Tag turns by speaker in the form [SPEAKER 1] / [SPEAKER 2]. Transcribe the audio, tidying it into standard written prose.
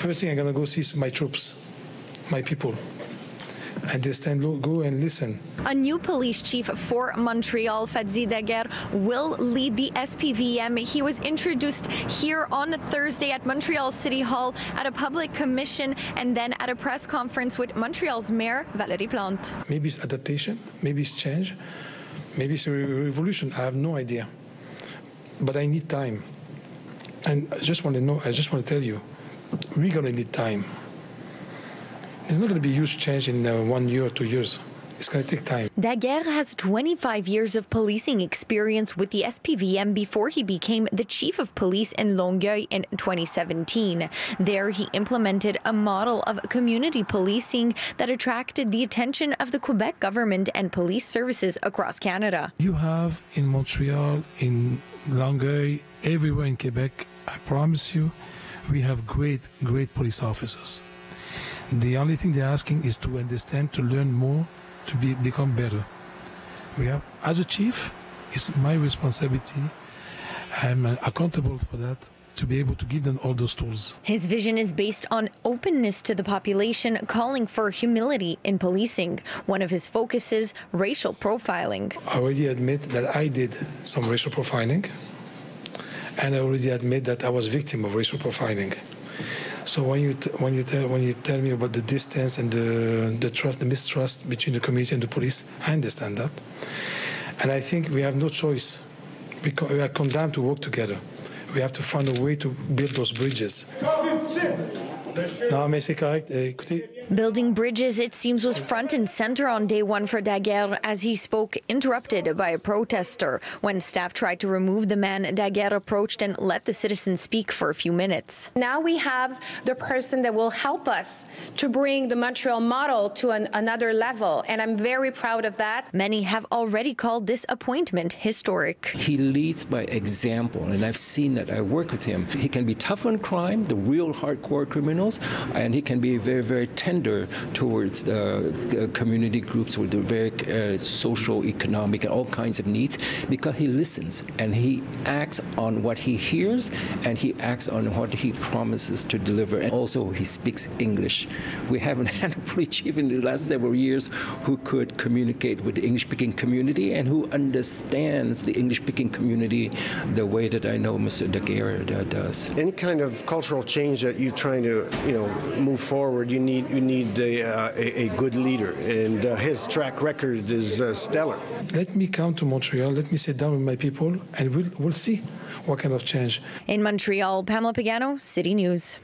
[SPEAKER 1] first thing I'm going to go see is my troops, my people. And they stand, go and listen.
[SPEAKER 2] A new police chief for Montreal, Fady Dagher, will lead the SPVM. He was introduced here on Thursday at Montreal City Hall at a public commission and then at a press conference with Montreal's mayor, Valérie Plante.
[SPEAKER 1] Maybe it's adaptation, maybe it's change, maybe it's a revolution. I have no idea. But I need time. And I just want to tell you, we're going to need time. There's not going to be a huge change in 1 year or 2 years. It's going to take time.
[SPEAKER 2] Dagher has 25 years of policing experience with the SPVM before he became the chief of police in Longueuil in 2017. There, he implemented a model of community policing that attracted the attention of the Quebec government and police services across Canada.
[SPEAKER 1] You have in Montreal, in Longueuil, everywhere in Quebec, I promise you, we have great police officers. The only thing they're asking is to understand, to learn more, to become better. We have, as a chief, it's my responsibility. I'm accountable for that, to be able to give them all those tools.
[SPEAKER 2] His vision is based on openness to the population, calling for humility in policing. One of his focuses, racial profiling.
[SPEAKER 1] I already admit that I did some racial profiling, and I already admit that I was victim of racial profiling. So when you tell me about the distance and the mistrust between the community and the police, I understand that, and I think we have no choice. We are condemned to work together. We have to find a way to build those bridges. Non, mais c'est correct. Écoutez.
[SPEAKER 2] Building bridges, it seems, was front and center on day one for Dagher as he spoke, interrupted by a protester. When staff tried to remove the man, Dagher approached and let the citizen speak for a few minutes.
[SPEAKER 3] Now we have the person that will help us to bring the Montreal model to another level, and I'm very proud of that.
[SPEAKER 2] Many have already called this appointment historic.
[SPEAKER 4] He leads by example, and I've seen that. I work with him. He can be tough on crime, the real hardcore criminals, and he can be very tender towards the community groups with the very social, economic, and all kinds of needs, because he listens and he acts on what he hears and he acts on what he promises to deliver. And also, he speaks English. We haven't had a police chief in the last several years who could communicate with the English-speaking community and who understands the English-speaking community the way that I know Mr. Dagher does.
[SPEAKER 5] Any kind of cultural change that you're trying to, move forward, you need a good leader, and his track record is stellar.
[SPEAKER 1] Let me come to Montreal. Let me sit down with my people, and we'll see what kind of change.
[SPEAKER 2] In Montreal, Pamela Pagano, City News.